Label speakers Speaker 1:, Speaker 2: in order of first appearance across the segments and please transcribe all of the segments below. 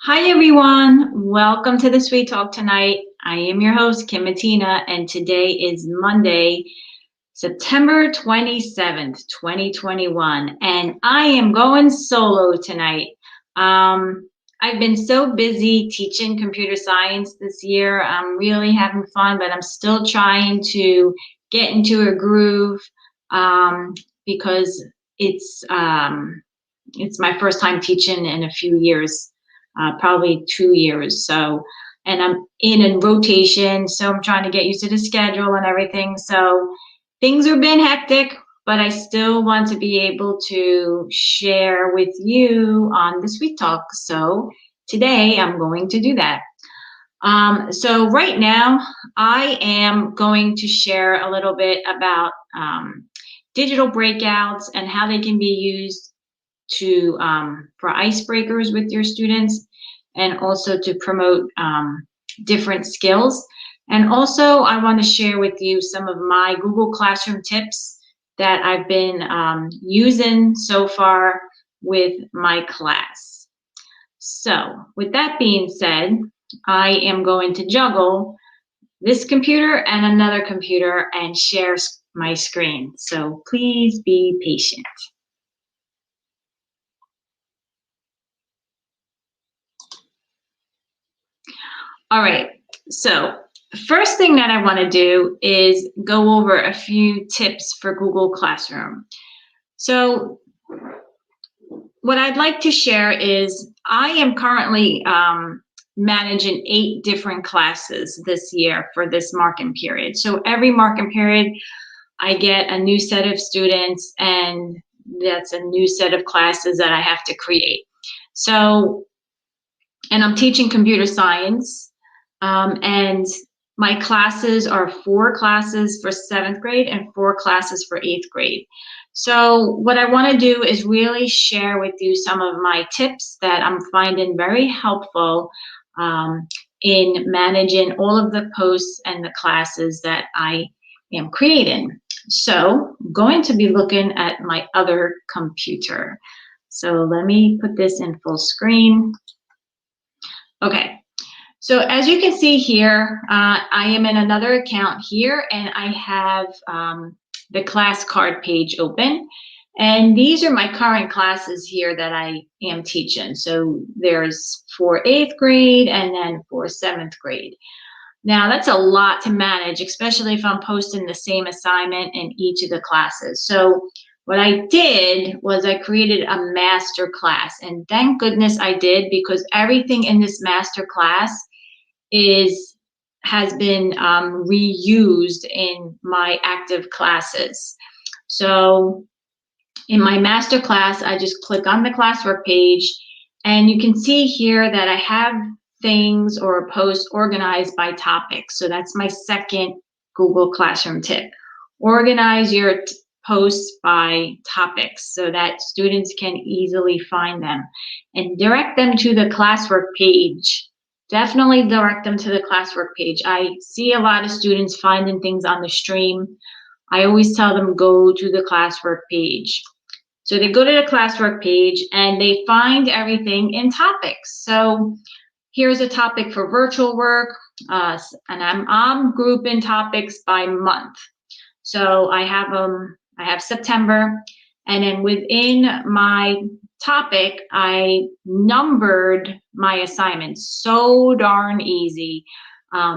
Speaker 1: Hi everyone, welcome to the Sweet Talk tonight. I am your host, Kim Matina, and today is Monday, September 27th, 2021, and I am going solo tonight. I've been so busy teaching computer science this year. I'm really having fun, but I'm still trying to get into a groove because it's my first time teaching in a few years, probably 2 years. So, and I'm in a rotation, so I'm trying to get used to the schedule and everything. So things have been hectic, but I still want to be able to share with you on the Sweet Talk. So today I'm going to do that. So right now I am going to share a little bit about digital breakouts and how they can be used to for icebreakers with your students, and also to promote different skills. And also I want to share with you some of my Google Classroom tips that I've been using so far with my class. So with that being said, I am going to juggle this computer and another computer and share my screen. So please be patient. All right, so the first thing that I want to do is go over a few tips for Google Classroom. So what I'd like to share is I am currently managing 8 different classes this year for this marking period. So every marking period, I get a new set of students, and that's a new set of classes that I have to create. So, and I'm teaching computer science. And my classes are 4 classes for 7th grade and 4 classes for 8th grade. So what I want to do is really share with you some of my tips that I'm finding very helpful in managing all of the posts and the classes that I am creating. So I'm going to be looking at my other computer. So let me put this in full screen. Okay. So as you can see here, I am in another account here, and I have the class card page open. And these are my current classes here that I am teaching. So there's for 8th grade and then for 7th grade. Now that's a lot to manage, especially if I'm posting the same assignment in each of the classes. So what I did was I created a master class, and thank goodness I did, because everything in this master class has been reused in my active classes. So in my master class, I just click on the classwork page, and you can see here that I have things or posts organized by topics. So that's my second Google Classroom tip. Organize your posts by topics so that students can easily find them, and direct them to the classwork page. Definitely direct them to the classwork page. I see a lot of students finding things on the stream. I always tell them go to the classwork page. So they go to the classwork page and they find everything in topics. So here's a topic for virtual work, and I'm grouping topics by month. So I have September, and then within my topic, I numbered my assignments. So darn easy.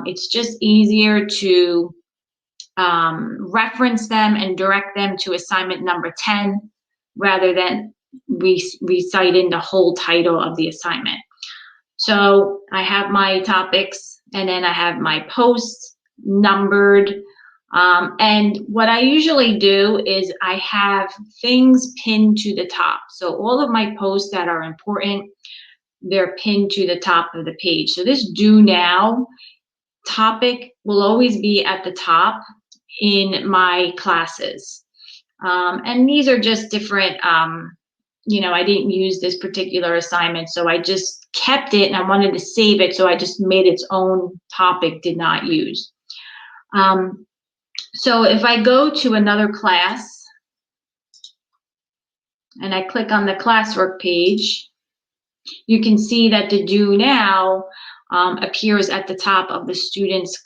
Speaker 1: It's just easier to reference them and direct them to assignment number 10 rather than reciting the whole title of the assignment. So I have my topics, and then I have my posts numbered. And what I usually do is I have things pinned to the top. So all of my posts that are important, they're pinned to the top of the page. So this do now topic will always be at the top in my classes. And these are just different, I didn't use this particular assignment, so I just kept it, and I wanted to save it, so I just made its own topic, did not use. So if I go to another class and I click on the classwork page, you can see that the do now appears at the top of the student's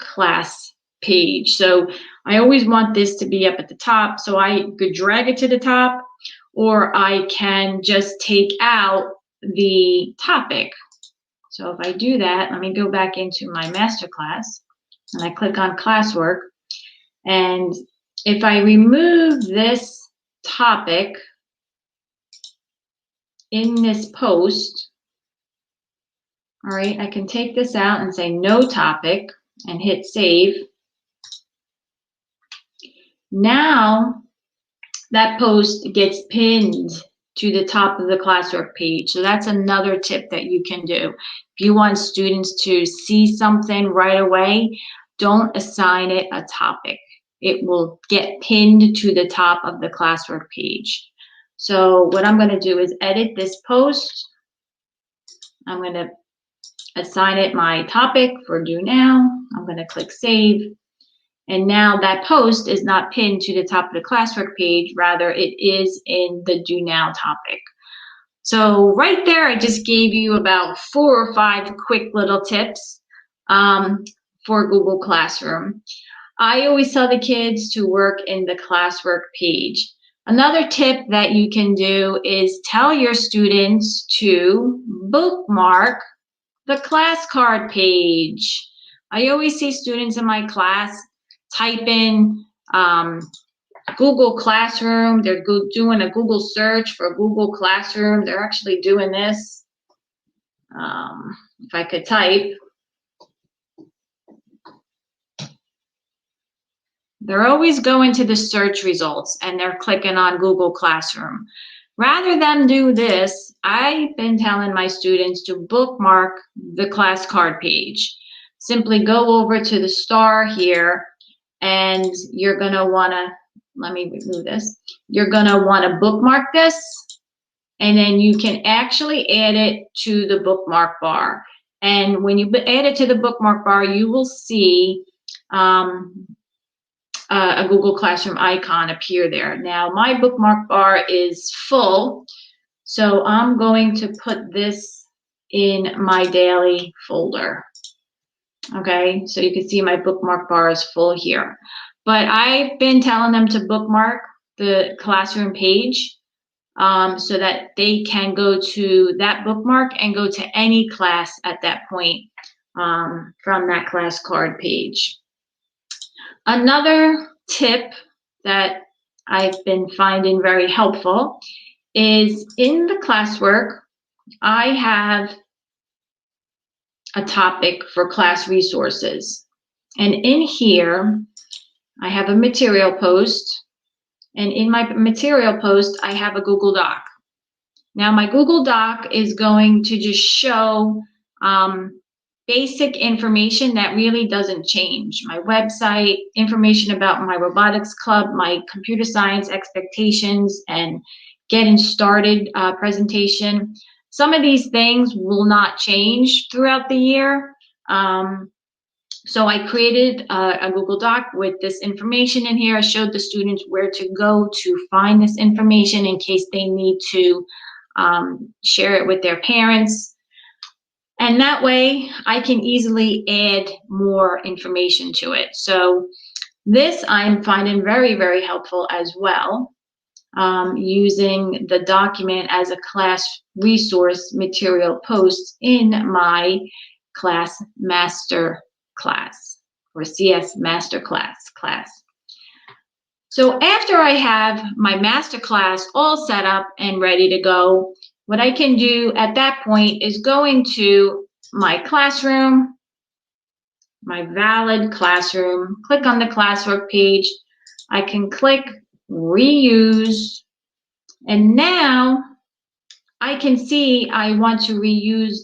Speaker 1: class page. So I always want this to be up at the top, so I could drag it to the top, or I can just take out the topic. So if I do that, let me go back into my master class, and I click on classwork, and if I remove this topic in this post, all right, I can take this out and say no topic and hit save. Now that post gets pinned to the top of the classwork page. So that's another tip that you can do. If you want students to see something right away, don't assign it a topic. It will get pinned to the top of the classwork page. So what I'm going to do is edit this post. I'm going to assign it my topic for do now. I'm going to click save. And now that post is not pinned to the top of the classwork page, rather it is in the do now topic. So right there, I just gave you about 4 or 5 quick little tips for Google Classroom. I always tell the kids to work in the classwork page. Another tip that you can do is tell your students to bookmark the class card page. I always see students in my class type in Google Classroom. They're doing a Google search for Google Classroom. They're actually doing this. If I could type. They're always going to the search results and they're clicking on Google Classroom. Rather than do this, I've been telling my students to bookmark the class card page. Simply go over to the star here, and you're going to want to, let me remove this. You're going to want to bookmark this, and then you can actually add it to the bookmark bar. And when you add it to the bookmark bar, you will see a Google Classroom icon appear there. Now, my bookmark bar is full, so I'm going to put this in my daily folder. Okay, so you can see my bookmark bar is full here. But I've been telling them to bookmark the classroom page so that they can go to that bookmark and go to any class at that point from that class card page. Another tip that I've been finding very helpful is in the classwork, I have a topic for class resources. And in here, I have a material post. And in my material post, I have a Google Doc. Now, my Google Doc is going to just show basic information that really doesn't change. My website, information about my robotics club, my computer science expectations, and getting started presentation. Some of these things will not change throughout the year. So I created a Google Doc with this information in here. I showed the students where to go to find this information in case they need to share it with their parents. And that way I can easily add more information to it. So this I'm finding very, very helpful as well, using the document as a class resource material post in my class master class or CS master class. So after I have my master class all set up and ready to go, what I can do at that point is go into my classroom, my valid classroom, click on the classwork page. I can click reuse, and now I can see I want to reuse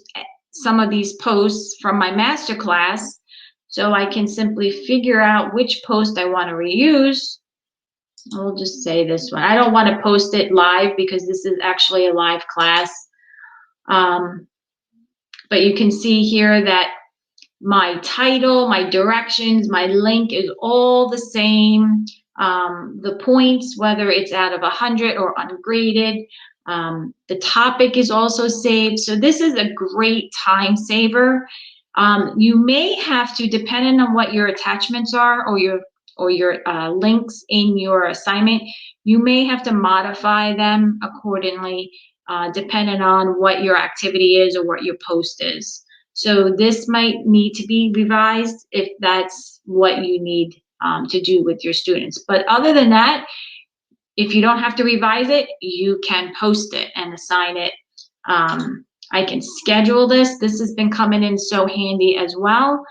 Speaker 1: some of these posts from my master class. So I can simply figure out which post I want to reuse. I'll just say this one. I don't want to post it live because this is actually a live class. But you can see here that my title, my directions, my link is all the same. The points, whether it's out of 100 or ungraded, The topic is also saved. So this is a great time saver. You may have to, depending on what your attachments are or your links in your assignment, you may have to modify them accordingly, depending on what your activity is or what your post is. So this might need to be revised if that's what you need to do with your students. But other than that, if you don't have to revise it, you can post it and assign it. I can schedule this. This has been coming in so handy as well.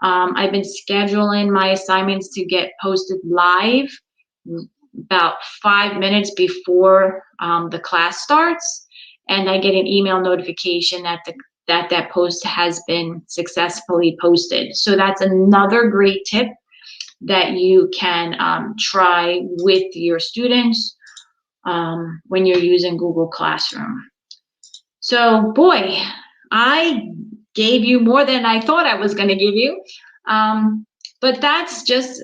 Speaker 1: I've been scheduling my assignments to get posted live about 5 minutes before the class starts, and I get an email notification that that post has been successfully posted. So that's another great tip that you can try with your students when you're using Google Classroom. So boy, I gave you more than I thought I was going to give you, but that's just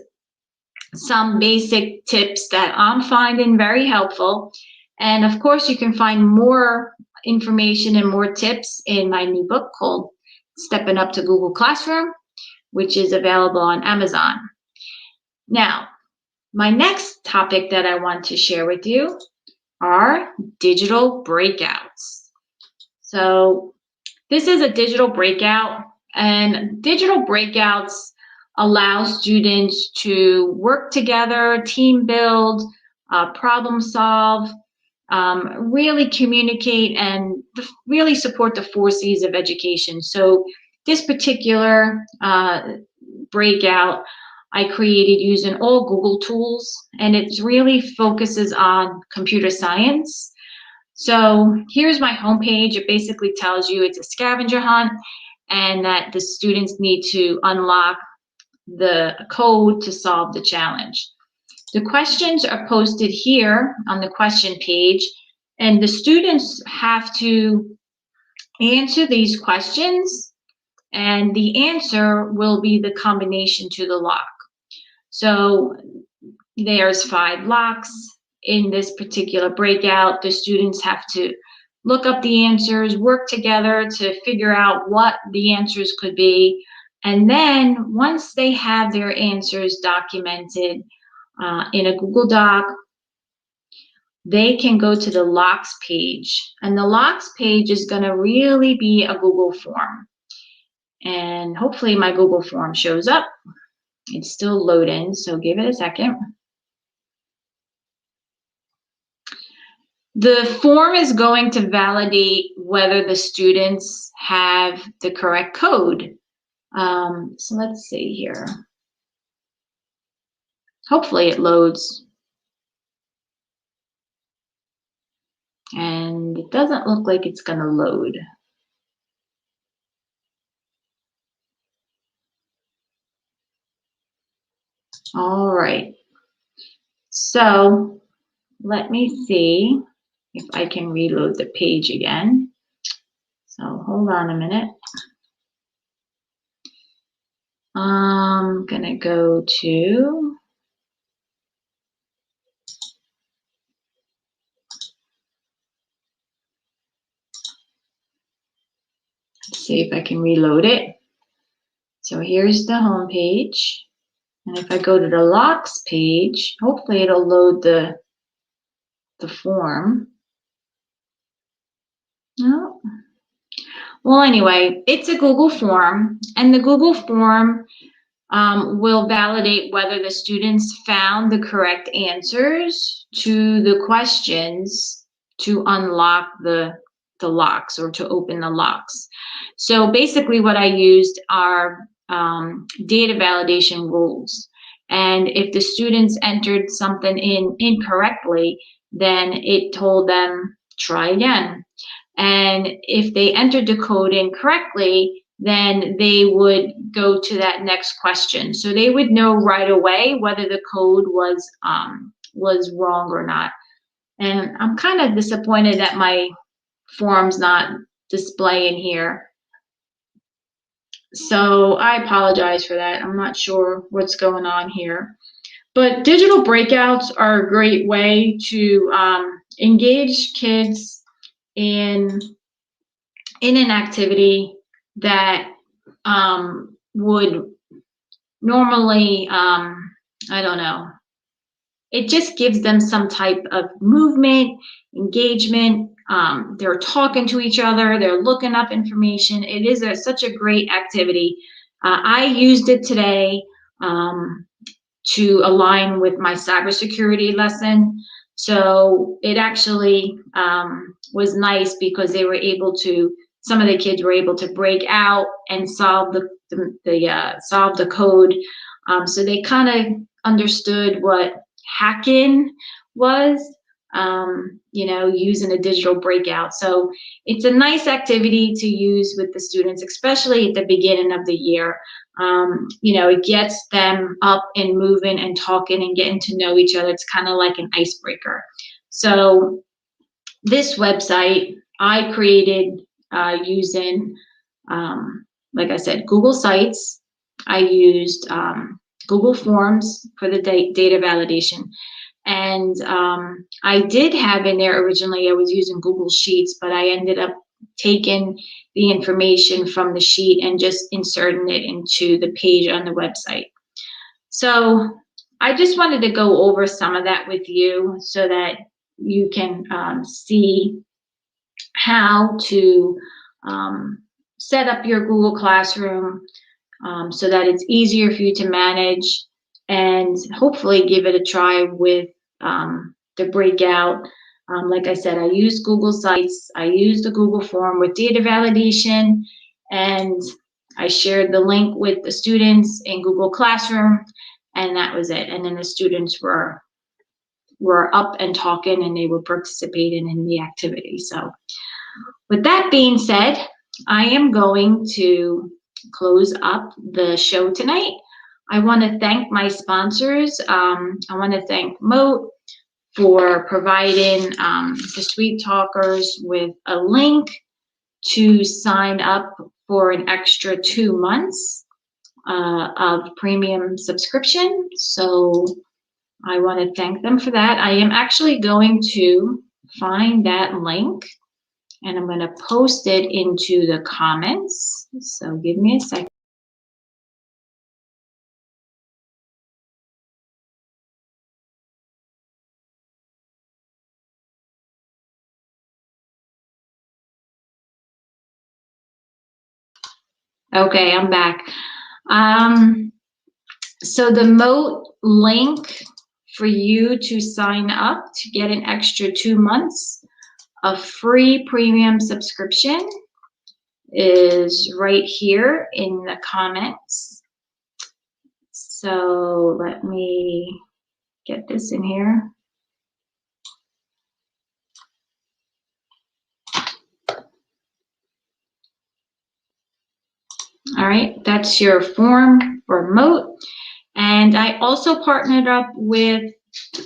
Speaker 1: some basic tips that I'm finding very helpful. And of course, you can find more information and more tips in my new book called Stepping Up to Google Classroom, which is available on Amazon. Now, my next topic that I want to share with you are digital breakouts. So this is a digital breakout, and digital breakouts allow students to work together, team build, problem solve, really communicate, and really support the 4 C's of education. So this particular breakout I created using all Google tools, and it really focuses on computer science. So here's my homepage. It basically tells you it's a scavenger hunt and that the students need to unlock the code to solve the challenge. The questions are posted here on the question page, and the students have to answer these questions, and the answer will be the combination to the lock. So there's 5 locks in this particular breakout. The students have to look up the answers, work together to figure out what the answers could be. And then once they have their answers documented in a Google Doc, they can go to the locks page. And the locks page is going to really be a Google form. And hopefully my Google form shows up. It's still loading, so give it a second. The form is going to validate whether the students have the correct code. So let's see here. Hopefully it loads. And it doesn't look like it's going to load. All right. So let me see if I can reload the page again. So hold on a minute. I'm going to go to see if I can reload it. So here's the home page. And if I go to the locks page, hopefully it'll load the form. No. Well, anyway, it's a Google form, and the Google form will validate whether the students found the correct answers to the questions to unlock the locks or to open the locks. So basically what I used are data validation rules. And if the students entered something in incorrectly, then it told them try again. And if they entered the code incorrectly, then they would go to that next question. So they would know right away whether the code was wrong or not. And I'm kind of disappointed that my form's not displaying here. So I apologize for that. I'm not sure what's going on here. But digital breakouts are a great way to engage kids in an activity that would normally, I don't know, it just gives them some type of movement, engagement. They're talking to each other, they're looking up information. It is such a great activity. I used it today to align with my cybersecurity lesson. So it actually was nice because they were able to, some of the kids were able to break out and solve solve the code. So they kind of understood what hacking was, using a digital breakout. So it's a nice activity to use with the students, especially at the beginning of the year. It gets them up and moving and talking and getting to know each other. It's kind of like an icebreaker. So this website I created using, like I said, Google Sites. I used Google Forms for the data validation. And I did have in there originally, I was using Google Sheets, but I ended up taking the information from the sheet and just inserting it into the page on the website. So I just wanted to go over some of that with you so that you can see how to set up your Google Classroom so that it's easier for you to manage, and hopefully give it a try with the breakout. Like I said, I use Google Sites, I use the Google form with data validation, and I shared the link with the students in Google Classroom, and that was it. And then the students were up and talking, and they were participating in the activity. So with that being said, I am going to close up the show tonight. I want to thank my sponsors. I want to thank Moat for providing the Sweet Talkers with a link to sign up for an extra 2 months of premium subscription. So I want to thank them for that. I am actually going to find that link, and I'm going to post it into the comments. So give me a second. Okay, I'm back. So the Moat link for you to sign up to get an extra 2 months of free premium subscription is right here in the comments. So let me get this in here. All right, that's your form for Moat. And I also partnered up with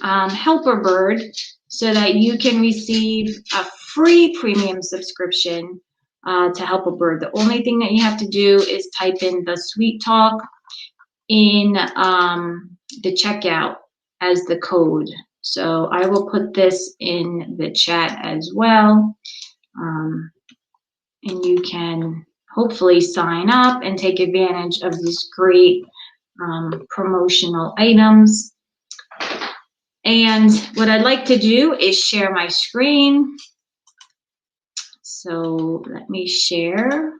Speaker 1: Helper Bird so that you can receive a free premium subscription to Helper Bird. The only thing that you have to do is type in the Sweet Talk in the checkout as the code. So I will put this in the chat as well. And you can hopefully sign up and take advantage of these great promotional items. And what I'd like to do is share my screen. So let me share.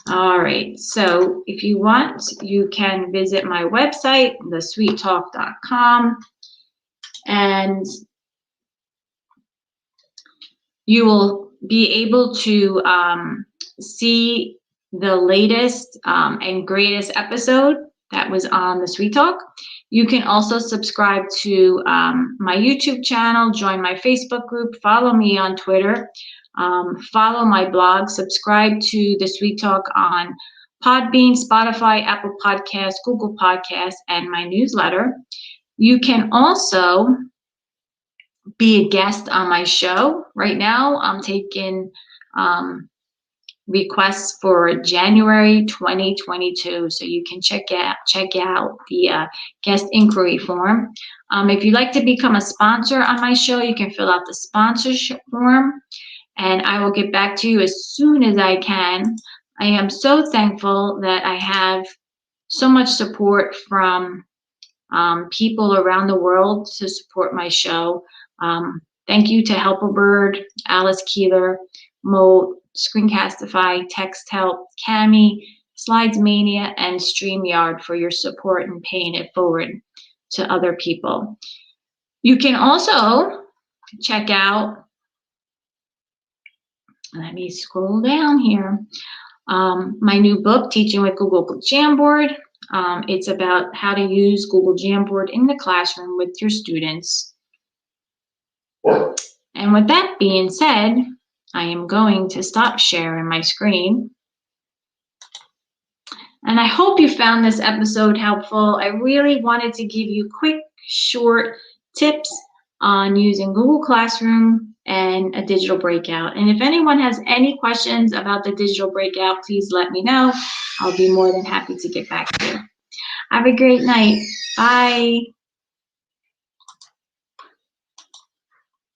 Speaker 1: All right, so if you want, you can visit my website, thesweettalk.com, and you will be able to see the latest and greatest episode that was on the Sweet Talk. You can also subscribe to my YouTube channel, join my Facebook group, follow me on Twitter, follow my blog, subscribe to the Sweet Talk on Podbean, Spotify, Apple Podcasts, Google Podcasts, and my newsletter. You can also be a guest on my show. Right now, I'm taking requests for January 2022. So you can check out the guest inquiry form. If you'd like to become a sponsor on my show, you can fill out the sponsorship form, and I will get back to you as soon as I can. I am so thankful that I have so much support from people around the world to support my show. Thank you to Helpabird, Alice Keeler, Mo, Screencastify, Text Help, Cami, Slides Mania, and StreamYard for your support and paying it forward to other people. You can also check out, let me scroll down here, my new book, Teaching with Google Jamboard. It's about how to use Google Jamboard in the classroom with your students. And with that being said, I am going to stop sharing my screen. And I hope you found this episode helpful. I really wanted to give you quick, short tips on using Google Classroom and a digital breakout. And if anyone has any questions about the digital breakout, please let me know. I'll be more than happy to get back to you. Have a great night. Bye.